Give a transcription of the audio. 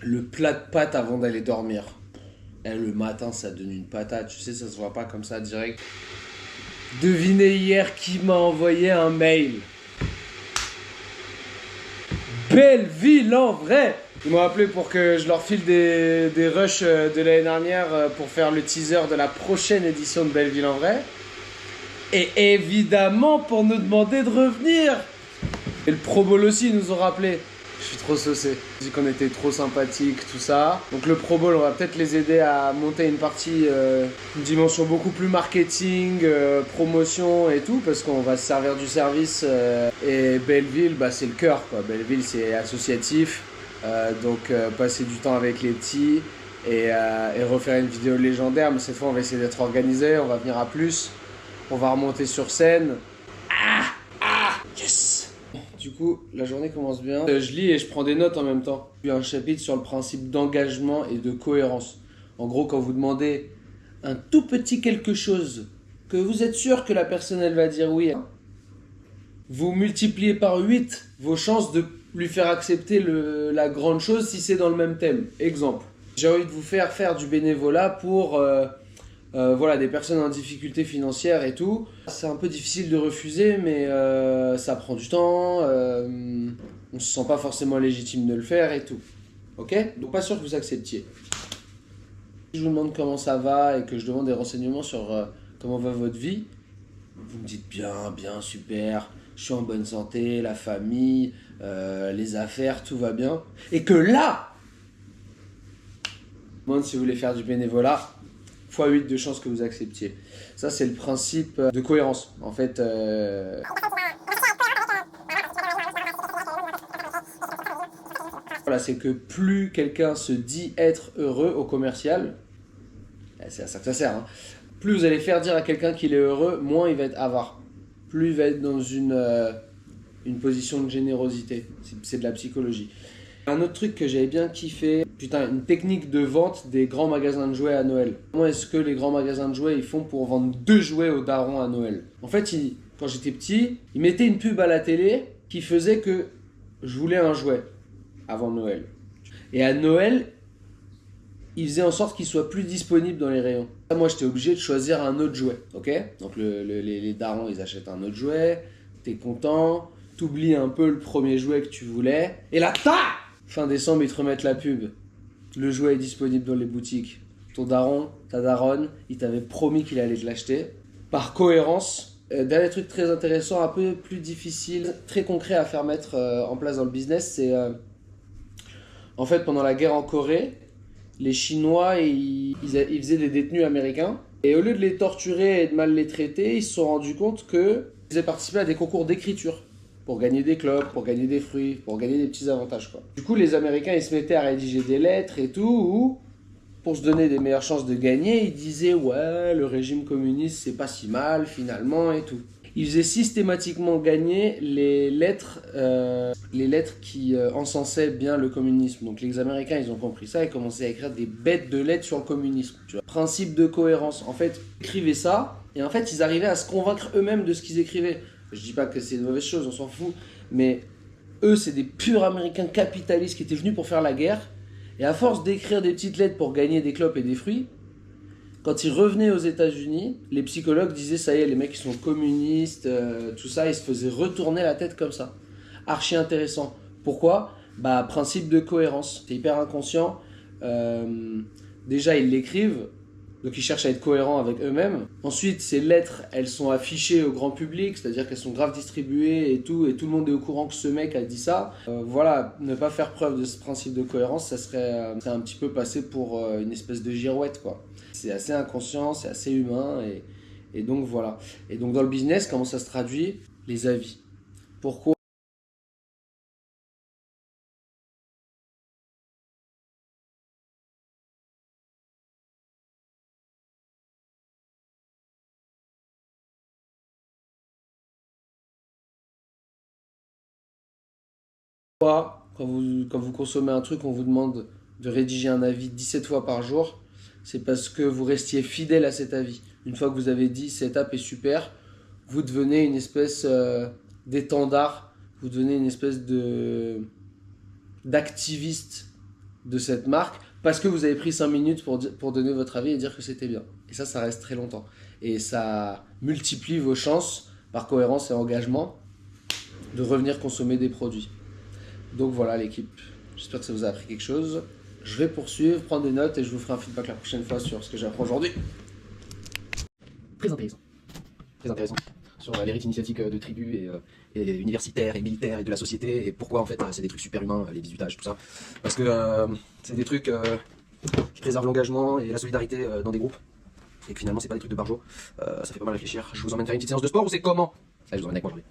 Le plat de pâtes avant d'aller dormir. Et le matin, ça donne une patate. Tu sais, ça se voit pas comme ça direct. Devinez hier qui m'a envoyé un mail. Belle ville en vrai. Ils m'ont appelé pour que je leur file des rushs de l'année dernière pour faire le teaser de la prochaine édition de Belleville en vrai. Et évidemment pour nous demander de revenir. Et le Pro Bowl aussi, ils nous ont rappelé. Je suis trop saucé. J'ai dit qu'on était trop sympathiques, tout ça. Donc le Pro Bowl, on va peut-être les aider à monter une partie, une dimension beaucoup plus marketing, promotion et tout, parce qu'on va se servir du service. Et Belleville, bah, c'est le cœur, quoi. Belleville, c'est associatif. Donc passer du temps avec les petits et refaire une vidéo légendaire. Mais cette fois, on va essayer d'être organisé, on va venir à plus. On va remonter sur scène. Yes! Du coup, la journée commence bien. Je lis et je prends des notes en même temps. Il y a un chapitre sur le principe d'engagement et de cohérence. En gros, quand vous demandez un tout petit quelque chose, que vous êtes sûr que la personne elle va dire oui, vous multipliez par 8 vos chances de lui faire accepter la grande chose si c'est dans le même thème. Exemple, j'ai envie de vous faire du bénévolat pour voilà, des personnes en difficulté financière et tout. C'est un peu difficile de refuser, mais ça prend du temps. On se sent pas forcément légitime de le faire et tout. Ok? Donc pas sûr que vous acceptiez. Si je vous demande comment ça va et que je demande des renseignements sur comment va votre vie, vous me dites bien, bien, super, je suis en bonne santé, la famille, les affaires, tout va bien. Et que là, je vous demande si vous voulez faire du bénévolat, fois 8 de chances que vous acceptiez. Ça, c'est le principe de cohérence. En fait, voilà, c'est que plus quelqu'un se dit être heureux au commercial, c'est à ça que ça sert, hein, plus vous allez faire dire à quelqu'un qu'il est heureux, moins il va être avare. Plus il va être dans une position de générosité. C'est de la psychologie. Un autre truc que j'avais bien kiffé, putain, une technique de vente des grands magasins de jouets à Noël. Comment est-ce que les grands magasins de jouets ils font pour vendre 2 jouets aux darons à Noël? En fait, quand j'étais petit, ils mettaient une pub à la télé qui faisait que je voulais un jouet avant Noël. Et à Noël, ils faisaient en sorte qu'il soit plus disponible dans les rayons. Moi, j'étais obligé de choisir un autre jouet, ok? Donc les darons, ils achètent un autre jouet, t'es content, t'oublies un peu le premier jouet que tu voulais, et là, fin décembre, ils te remettent la pub. Le jouet est disponible dans les boutiques. Ton daron, ta daronne, il t'avait promis qu'il allait te l'acheter. Par cohérence, dernier truc très intéressant, un peu plus difficile, très concret à faire mettre en place dans le business, c'est en fait pendant la guerre en Corée, les Chinois ils faisaient des détenus américains et au lieu de les torturer et de mal les traiter, ils se sont rendus compte qu'ils faisaient participer à des concours d'écriture pour gagner des clopes, pour gagner des fruits, pour gagner des petits avantages quoi. Du coup, les Américains ils se mettaient à rédiger des lettres et tout où pour se donner des meilleures chances de gagner, ils disaient ouais, le régime communiste c'est pas si mal finalement et tout. Ils faisaient systématiquement gagner les lettres qui encensaient bien le communisme. Donc les Américains, ils ont compris ça et commençaient à écrire des bêtes de lettres sur le communisme. Tu vois. Principe de cohérence. En fait, ils écrivaient ça et en fait, ils arrivaient à se convaincre eux-mêmes de ce qu'ils écrivaient. Je dis pas que c'est une mauvaise chose, on s'en fout, mais eux, c'est des purs Américains capitalistes qui étaient venus pour faire la guerre. Et à force d'écrire des petites lettres pour gagner des clopes et des fruits, quand ils revenaient aux États-Unis, les psychologues disaient ça y est, les mecs ils sont communistes, tout ça, ils se faisaient retourner la tête comme ça. Archi intéressant. Pourquoi? Bah, principe de cohérence. C'est hyper inconscient. Déjà, ils l'écrivent, donc ils cherchent à être cohérents avec eux-mêmes. Ensuite, ces lettres, elles sont affichées au grand public, c'est-à-dire qu'elles sont grave distribuées et tout le monde est au courant que ce mec a dit ça. Voilà, ne pas faire preuve de ce principe de cohérence, ça serait un petit peu passer pour une espèce de girouette, quoi. C'est assez inconscient, c'est assez humain, et donc voilà. Et donc dans le business, comment ça se traduit? Les avis. Pourquoi? Quand vous consommez un truc, on vous demande de rédiger un avis 17 fois par jour, c'est parce que vous restiez fidèle à cet avis. Une fois que vous avez dit cette app est super, vous devenez une espèce d'étendard, vous devenez une espèce d'activiste de cette marque parce que vous avez pris 5 minutes pour donner votre avis et dire que c'était bien. Et ça reste très longtemps. Et ça multiplie vos chances, par cohérence et engagement, de revenir consommer des produits. Donc voilà l'équipe, j'espère que ça vous a appris quelque chose. Je vais poursuivre, prendre des notes et je vous ferai un feedback la prochaine fois sur ce que j'apprends aujourd'hui. Très intéressant. Très intéressant. Sur les rites initiatiques de tribus et universitaires et militaires et de la société, et pourquoi en fait c'est des trucs super humains, les bisutages, tout ça. Parce que c'est des trucs qui préservent l'engagement et la solidarité dans des groupes. Et que finalement c'est pas des trucs de barjo. Ça fait pas mal réfléchir. Je vous emmène faire une petite séance de sport ou c'est comment? Allez, je vous emmène avec moi aujourd'hui.